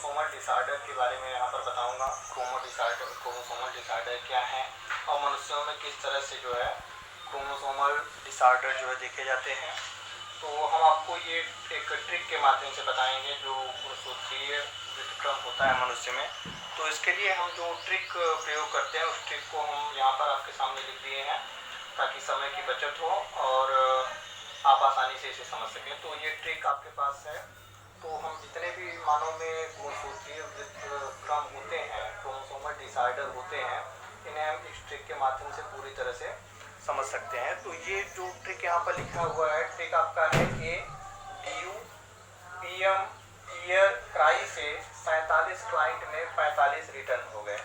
Chromosomal disorder के बारे में यहाँ पर बताऊँगा। क्रोमोसोमल डिसऑर्डर क्या है और मनुष्यों में किस तरह से जो है क्रोमोसोमल डिसऑर्डर जो है देखे जाते हैं। तो हम आपको ये एक ट्रिक के माध्यम से बताएंगे जो गुणसूत्रीय व्युत्क्रम होता है मनुष्य में। तो इसके लिए हम जो ट्रिक प्रयोग करते हैं उस ट्रिक को हम यहाँ पर आपके सामने लिख दिए हैं ताकि समय की बचत हो और आप आसानी से इसे समझ सकें। तो ये ट्रिक आपके पास है। तो हम जितने भी मानव में गुणसूत्रीय व्युत्क्रम होते हैं, क्रोमोसोमल डिसऑर्डर होते हैं, इन्हें हम इस ट्रिक के माध्यम से पूरी तरह से समझ सकते हैं। तो ये जो ट्रिक यहाँ पर लिखा हुआ है, ट्रिक आपका है A D U P M year cry से 47 क्लाइंट में 45 रिटर्न हो गए।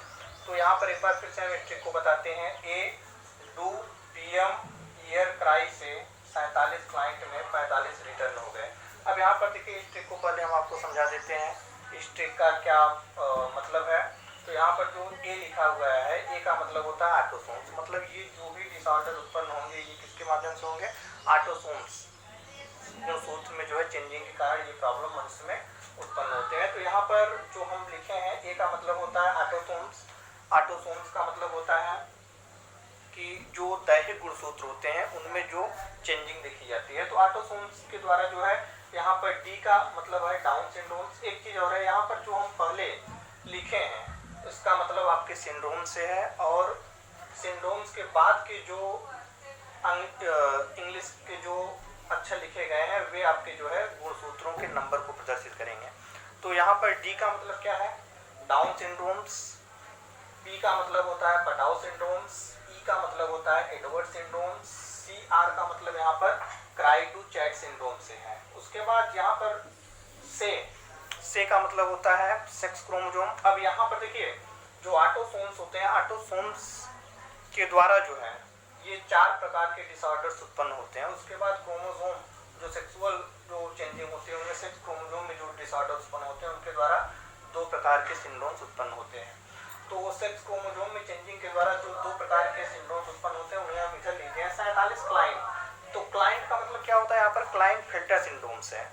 तो यहाँ पर एक बार फिर से हम इस ट्रिक को बताते हैं। ए डू पी एम ईयर क्राई से 47 क्लाइंट में 45 रिटर्न हो गए। अब यहाँ पर देखिए, इस ट्रिक को पहले हम आपको समझा देते हैं इस ट्रिक का क्या मतलब है। तो यहाँ पर जो ए लिखा हुआ है, ए का मतलब होता है ऑटोसोम्स। मतलब ये जो भी डिसऑर्डर उत्पन्न होंगे ये किसके माध्यम से होंगे? ऑटोसोम्स। गुणसूत्र में जो है चेंजिंग के कारण ये प्रॉब्लम मनुष्य में उत्पन्न होते हैं। तो यहाँ पर जो हम लिखे हैं, ए का मतलब होता है ऑटोसोम्स। ऑटोसोम्स का मतलब होता है कि जो दैहिक गुणसूत्र होते हैं उनमें जो चेंजिंग देखी जाती है। तो ऑटोसोम्स के द्वारा जो है यहाँ पर डी का मतलब है डाउन सिंड्रोम। एक चीज और है, यहाँ पर जो हम पहले लिखे हैं इसका मतलब आपके सिंड्रोम से है, और सिंड्रोम्स के बाद के जो इंग्लिश के जो अक्षर लिखे गए हैं वे आपके जो है गुणसूत्रों के नंबर को प्रदर्शित करेंगे। तो यहाँ पर डी का मतलब क्या है? Down syndromes. पी का मतलब होता है पटाउ सिंड्रोम्स। ई का मतलब होता है एडवर्ड सिंड्रोम्स। सी आर का मतलब यहाँ पर क्राई टू चैट सिंड्रोम से है। उसके बाद यहाँ पर से का मतलब होता है सेक्स क्रोमोसोम। अब यहाँ पर देखिए, जो ऑटोसोम्स होते हैं, ऑटोसोम्स के द्वारा जो है ये 4 प्रकार के डिसऑर्डर्स उत्पन्न होते हैं। उसके बाद क्रोमोसोम जो सेक्सुअल जो चेंजिंग होती है उनमें सेक्स क्रोमोसोम में जो डिसऑर्डर्स उत्पन्न होते हैं उनके द्वारा 2 प्रकार के सिंड्रोम्स उत्पन्न होते हैं। तो सेक्स क्रोमोसोम में चेंजिंग के द्वारा जो 2 प्रकार के सिंड्रोम्स उत्पन्न होते हैं उन्हें हम इधर लिखते हैं 47 क्लाइंट। तो क्लाइंट का मतलब क्या होता है? यहाँ पर क्लाइंट फिल्टर सिंड्रोम्स है।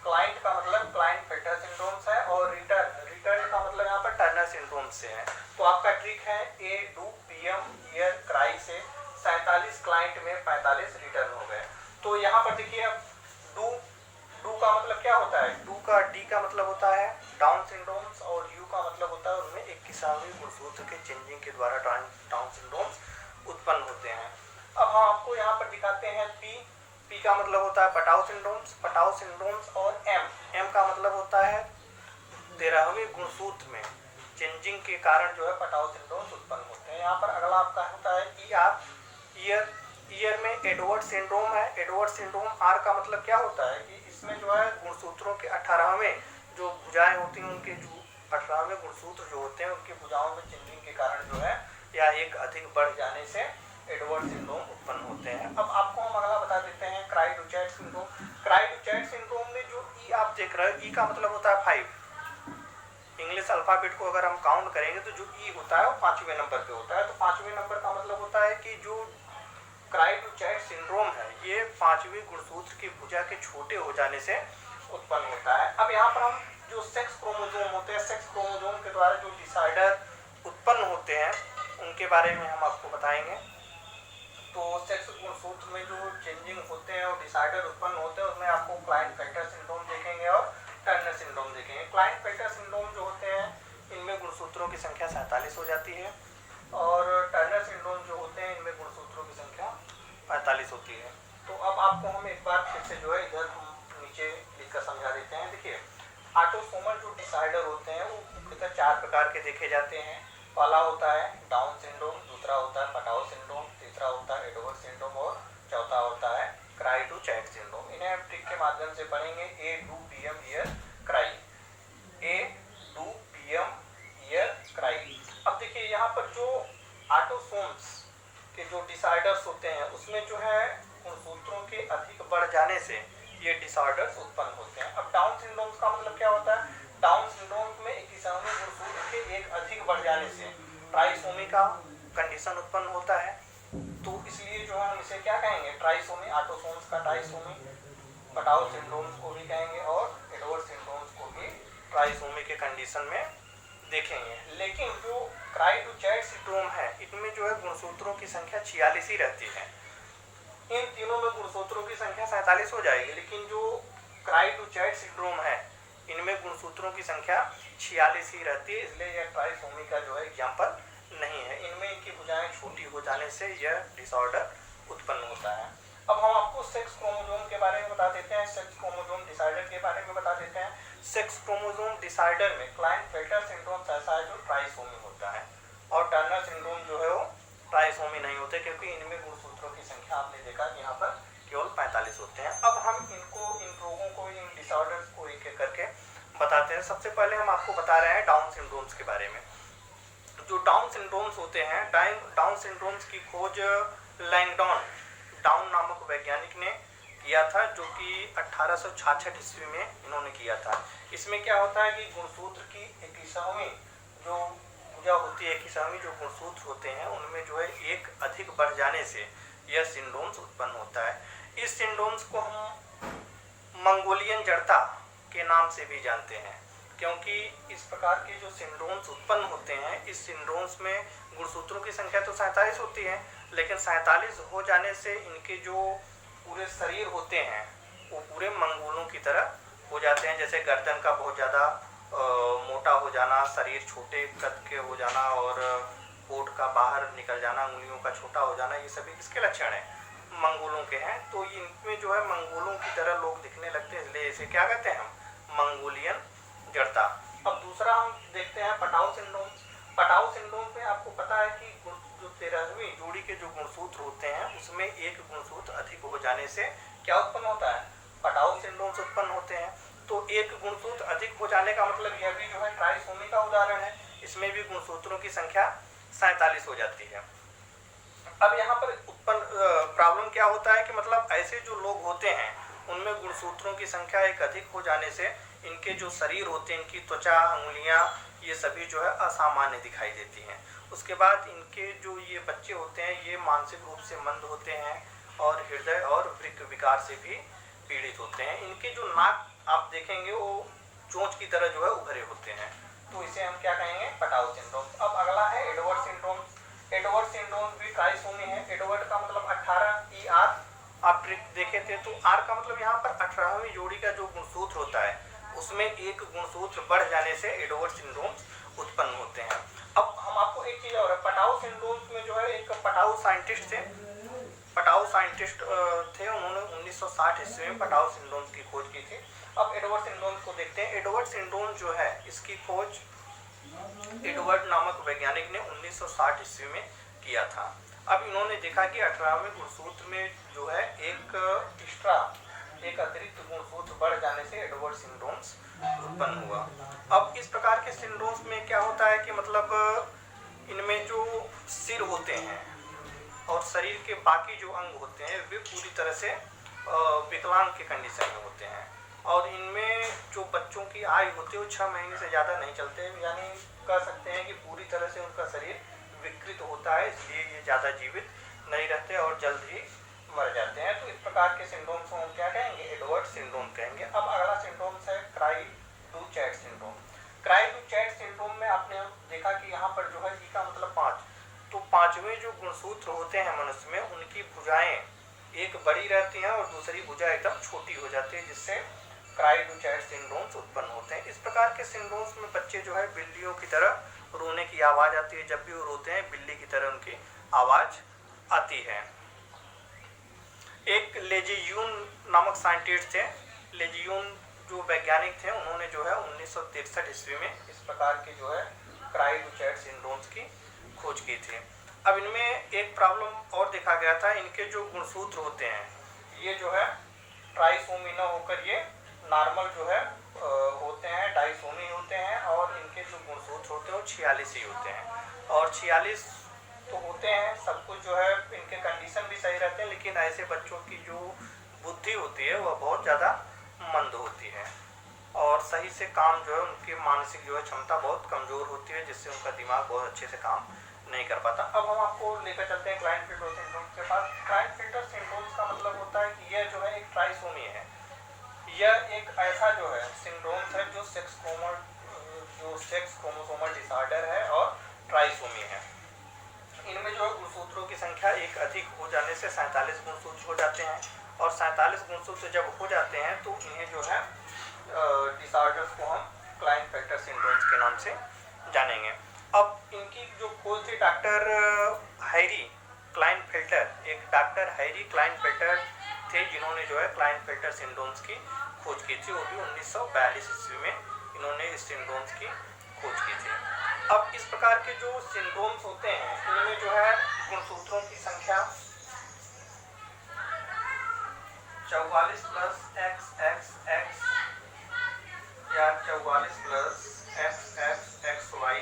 क्लाइंट का मतलब क्लाइंट फिल्टर सिंड्रोम्स है, और रिटर्न का मतलब यहाँ पर टर्नर सिंड्रोम से है। तो आपका ट्रिक है ए डू पी एम ईयर क्राई से 47 क्लाइंट में 45 रिटर्न हो गए। तो यहाँ पर देखिए, अब डू का मतलब क्या होता है? डी का मतलब होता है डाउन सिंड्रोम्स, और यू का मतलब होता है उनमें 21वें गुणसूत्र के चेंजिंग के द्वारा डाउन सिंड्रोम्स उत्पन्न होते हैं। अब हम आपको यहाँ पर दिखाते हैं पी का मतलब होता है पटाउ सिंड्रोम्स, और एम का मतलब होता है 13वें गुणसूत्र में चेंजिंग के कारण जो है पटाउ सिंड्रोम्स उत्पन्न होते हैं। यहाँ पर अगला आपका होता है ईयर में एडवर्ड सिंड्रोम है। एडवर्ड सिंड्रोम आर का मतलब क्या होता है कि इसमें जो है गुणसूत्रों के 18वें जो भुजाएं होती हैं, उनके जो 18वें गुणसूत्र जो होते हैं उनकी भुजाओं में चेंजिंग के कारण जो है या एक अधिक बढ़ जाने से एडवर्ड सिंड्रोम उत्पन्न होते हैं। अब आपको हम अगला बता देते हैं cry to chat syndrome. Cry to chat syndrome में जो ई आप देख रहे हो, ई का मतलब होता है 5। इंग्लिश अल्फाबेट को अगर हम काउंट करेंगे तो जो ई होता है वो 5वें नंबर पे होता है। तो 5वें नंबर का मतलब होता है कि जो क्राई टू चैट सिंड्रोम है ये 5वें गुणसूत्र की भुजा के छोटे हो जाने से उत्पन्न होता है। अब यहाँ पर हम जो सेक्स क्रोमोसोम होते हैं, सेक्स क्रोमोसोम के द्वारा जो डिसऑर्डर उत्पन्न होते हैं उनके बारे में हम आपको बताएंगे। तो सेक्स गुणसूत्र में जो चेंजिंग होते हैं और डिसऑर्डर उत्पन्न होते हैं उसमें आपको क्लाइंट फिल्टर सिंड्रोम देखेंगे और टर्नर सिंड्रोम देखेंगे। क्लाइंट फिल्टर सिंड्रोम जो होते हैं इनमें गुणसूत्रों की संख्या 47 हो जाती है, और टर्नर सिंड्रोम जो होते हैं इनमें गुणसूत्रों की संख्या 45 होती है। तो अब आपको हम एक बार फिर से जो है इधर नीचे लिखकर समझा देते हैं। देखिए, ऑटोसोमल जो डिसऑर्डर होते हैं वो मुख्यतः 4 प्रकार के देखे जाते हैं। पहला होता है डाउन सिंड्रोम, दूसरा होता है पटाउ सिंड्रोम, तीसरा होता है एडवर्ड सिंड्रोम, और चौथा होता है क्राई टू चैट सिंड्रोम। इन्हें हम ट्रिक के माध्यम से पढ़ेंगे। ए डू पी एम ईयर क्राई, ए डू पी एम ईयर क्राई। अब देखिए, यहाँ पर जो ऑटोसोम्स के जो डिसऑर्डर्स होते हैं उसमें जो है गुणसूत्रों के अधिक बढ़ जाने से ये डिसऑर्डर्स उत्पन्न होते हैं। अब डाउन सिंड्रोम्स का मतलब क्या होता है? डाउन सिंड्रोम में 21वें गुणसूत्र के एक अधिक बढ़ जाने से ट्राइसोमी का कंडीशन उत्पन्न होता है। तो इसलिए जो है हम इसे क्या कहेंगे? ट्राइसोमी। ऑटोसोम्स का ट्राइसोमी, पटाउ सिंड्रोम्स को भी कहेंगे और एडवर्ड सिंड्रोम्स को भी ट्राइसोमी के कंडीशन में देखेंगे। लेकिन जो क्राई-डू-चैट सिंड्रोम है, इनमें जो है गुणसूत्रों की संख्या 46 ही रहती है। इन तीनों में गुणसूत्रों की संख्या 47 हो जाएगी, लेकिन जो क्राई-डू-चैट सिंड्रोम है, इनमें गुणसूत्रों की संख्या 46 ही रहती है, इसलिए यह ट्राइसोमी का जो है एग्जाम्पल नहीं है। इनमें इनकी भुजाएं छोटी हो जाने से यह डिसऑर्डर उत्पन्न होता है। अब हम आपको सेक्स क्रोमोसोम के बारे में बता देते हैं, सेक्स क्रोमोसोम डिसऑर्डर के बारे में बता देते हैं। सेक्स क्रोमोसोम डिसऑर्डर में क्लाइनफेल्टर सिंड्रोम ऐसा है जो ट्राइसोमी होता है, और टर्नर सिंड्रोम जो है वो ट्राइसोमी नहीं होते, क्योंकि इनमें गुणसूत्रों की संख्या आपने देखा कि यहाँ पर केवल 45 होते हैं। अब हम इन रोगों को, इन डिसऑर्डर्स को एक एक करके बताते हैं। सबसे पहले हम आपको बता रहे हैं डाउन सिंड्रोम्स के बारे में। जो डाउन सिंड्रोम्स होते हैं, डाउन सिंड्रोम्स की खोज लैंगडॉन डाउन नामक वैज्ञानिक ने किया था, जो कि 1866 ईस्वी में इन्होंने किया था। इसमें क्या होता है कि गुणसूत्र की 21वीं जो भुजा होती है, 21वीं जो गुणसूत्र होते हैं, उनमें जो है एक अधिक बढ़ जाने से यह सिंड्रोम्स उत्पन्न होता है। इस सिंड्रोम्स को हम मंगोलियन जड़ता के नाम से भी जानते हैं, क्योंकि इस प्रकार के जो सिंड्रोम्स उत्पन्न होते हैं, इस सिंड्रोम्स में गुणसूत्रों की संख्या तो 47 होती है, लेकिन 47 हो जाने से इनके जो पूरे शरीर होते हैं वो पूरे मंगोलों की तरह हो जाते हैं। जैसे गर्दन का बहुत ज़्यादा मोटा हो जाना, शरीर छोटे कद के हो जाना और होठ का बाहर निकल जाना, उंगलियों का छोटा हो जाना, ये सभी किसके लक्षण हैं? मंगोलों के हैं। तो इनमें जो है मंगोलों की तरह लोग दिखने लगते हैं, इसलिए इसे क्या कहते हैं हम? मंगोलियन जड़ता। अब दूसरा हम देखते हैं पटाउ सिंड्रोम। पटाउ सिंड्रोम पे आपको पता है कि जो 13वीं जोड़ी के जो गुणसूत्र होते हैं, उसमें एक गुणसूत्र अधिक हो जाने से क्या उत्पन्न होता है? पटाउ सिंड्रोम्स उत्पन्न होते हैं। तो एक गुणसूत्र अधिक हो जाने का मतलब यह भी जो है ट्राइसोमी का उदाहरण है। इसमें भी गुणसूत्रों की संख्या 47 हो जाती है। अब यहाँ पर उत्पन्न प्रॉब्लम क्या होता है कि मतलब ऐसे जो लोग होते हैं, उनमें गुणसूत्रों की संख्या एक अधिक हो जाने से इनके जो शरीर होते हैं, इनकी त्वचा, अंगुलियां, ये सभी जो है असामान्य दिखाई देती हैं। उसके बाद इनके जो ये बच्चे होते हैं, ये मानसिक रूप से मंद होते हैं और हृदय और वृक्क विकार से भी पीड़ित होते हैं। इनके जो नाक आप देखेंगे वो चोंच की तरह जो है उभरे होते हैं। तो इसे हम क्या कहेंगे? Patau syndrome. अब अगला है एडवर्ड सिंड्रोम। एडवर्ड सिंड्रोम भी ट्राइसोमी है। एडवर्ड का मतलब 18 ई आर, आप देखे थे तो आर का मतलब यहाँ पर 18वीं जोड़ी का जो गुणसूत्र होता है, उसमें एक गुणसूत्र बढ़ जाने से एडवर्ड सिंड्रोम्स उत्पन्न होते हैं। अब हम आपको एक चीज और, पटाउ सिंड्रोम्स में जो है एक पटाउ साइंटिस्ट थे, उन्होंने 1960 ईस्वी में पटाउ सिंड्रोम की खोज की थी। अब एडवर्ड सिंड्रोम को देखते हैं। एडवर्ड सिंड्रोम जो है, इसकी खोज एडवर्ड नामक वैज्ञानिक ने 1960 ईस्वी में किया था। अब इन्होंने देखा कि 18वें गुणसूत्र में जो है एक अतिरिक्त गुणसूत्र बढ़ जाने से एडवर्ड सिंड्रोम्स उत्पन्न हुआ। अब इस प्रकार के सिंड्रोम्स में क्या होता है कि मतलब इनमें जो सिर होते हैं और शरीर के बाकी जो अंग होते हैं, वे पूरी तरह से विकलांग के कंडीशन में होते हैं। और इनमें जो बच्चों की आयु होती है वो 6 महीने से ज़्यादा नहीं चलते, यानी कह सकते हैं कि पूरी तरह से उनका शरीर विकृत होता है, इसलिए ये ज़्यादा जीवित नहीं रहते और जल्द ही मर जाते हैं। तो इस प्रकार के सिंड्रोम्स को हम क्या कहेंगे? एडवर्ड सिंड्रोम कहेंगे। अब अगला सिंड्रोम है क्राई-डू-चैट सिंड्रोम। क्राई-डू-चैट सिंड्रोम में आपने देखा कि यहाँ पर जो है ई का मतलब 5, तो 5वें जो गुणसूत्र होते हैं मनुष्य में, उनकी भुजाएं एक बड़ी रहती हैं और दूसरी भुजा एकदम छोटी हो जाती है, जिससे क्राई-डू-चैट सिंड्रोम्स उत्पन्न होते हैं। इस प्रकार के सिंड्रोम्स में बच्चे जो है बिल्लियों की तरह रोने की आवाज़ आती है, जब भी वो रोते हैं बिल्ली की तरह उनकी आवाज़ आती है। एक लेजियून नामक साइंटिस्ट थे, लेजियून जो वैज्ञानिक थे, उन्होंने जो है 1963 ईस्वी में इस प्रकार के जो है क्राई-डू-चैट सिंड्रोम्स की खोज की थी। अब इनमें एक प्रॉब्लम और देखा गया था, इनके जो गुणसूत्र होते हैं, ये जो है ट्राइसोमी न होकर ये नॉर्मल जो है होते हैं, डाइसोमी होते हैं, और इनके जो गुणसूत्र होते हैं वो 46 ही होते हैं। और 46 तो होते हैं, सब कुछ जो है इनके कंडीशन भी सही रहते हैं, लेकिन ऐसे बच्चों की जो बुद्धि होती है वह बहुत ज़्यादा मंद होती है और सही से काम जो है, उनकी मानसिक जो है क्षमता बहुत कमज़ोर होती है, जिससे उनका दिमाग बहुत अच्छे से काम नहीं कर पाता। अब हम आपको लेकर चलते हैं क्लाइनफेल्टर सिंड्रोम के पास। क्लाइनफेल्टर सिंड्रोम का मतलब होता है कि यह जो है एक ट्राइसोमी है, यह एक ऐसा जो है सिंड्रोम्स है जो सेक्स क्रोमोसोमल डिसऑर्डर है और ट्राइसोमी है। इनमें जो है गुणसूत्रों की संख्या एक अधिक हो जाने से 47 गुणसूत्र हो जाते हैं, और 47 गुणसूत्र जब हो जाते हैं तो इन्हें जो है डिसऑर्डर्स को हम क्लाइनफेल्टर सिंड्रोम्स के नाम से जानेंगे। अब इनकी जो खोज थी डॉक्टर हैरी क्लाइनफेल्टर, एक डॉक्टर हैरी क्लाइनफेल्टर थे जिन्होंने जो है क्लाइनफेल्टर सिंड्रोम्स की खोज की थी, वो भी 1942 ईस्वी में इन्होंने इस सिंड्रोम्स की खोज की थी। अब इस प्रकार के जो सिंड्रोम्स होते हैं इनमें जो है गुणसूत्रों की संख्या 44 प्लस XXX या 44 प्लस XXXY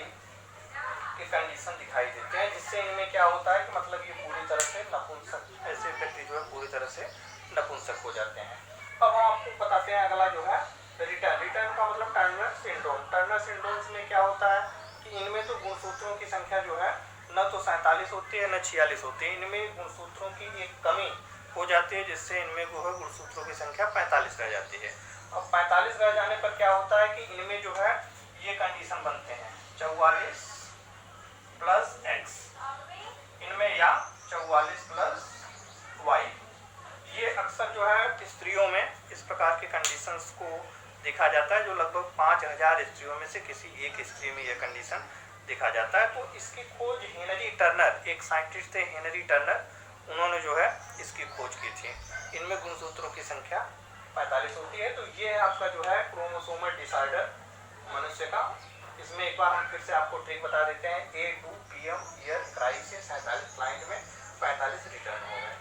के कंडीशन दिखाई देते हैं, जिससे इनमें क्या होता है कि मतलब ये पूरी तरह से नपुंसक, ऐसे व्यक्ति जो है पूरी तरह से नपुंसक हो जाते हैं। अब हम आपको बताते हैं अगला जो है रिटर्न का मतलब टर्नर सिंड्रोम। टर्नर सिंड्रोम्स में क्या होता है कि इनमें तो गुणसूत्रों की संख्या जो है न तो 47 होती है न 46 होती है, इनमें गुणसूत्रों की एक कमी हो जाती है, जिससे इनमें जो है गुणसूत्रों की संख्या 45 रह जाती है। अब 45 रह जाने पर क्या होता है कि इनमें जो है ये कंडीशन बनते हैं 44 प्लस X, इनमें या 44 प्लस Y। ये अक्सर जो है स्त्रियों में इस प्रकार के कंडीशंस को देखा जाता है, जो लगभग 5000 स्त्रियों में से किसी एक स्त्री में यह कंडीशन देखा जाता है। तो इसकी खोज हेनरी टर्नर, एक साइंटिस्ट थे हेनरी टर्नर, उन्होंने जो है इसकी खोज की थी। इनमें गुणसूत्रों की संख्या 45 होती है। तो ये है आपका जो है क्रोमोसोमल डिसऑर्डर मनुष्य का। इसमें एक बार हम फिर से आपको ट्रिक बता देते हैं, A2 PM year crisis 47 client में 45 रिटर्न हो गए।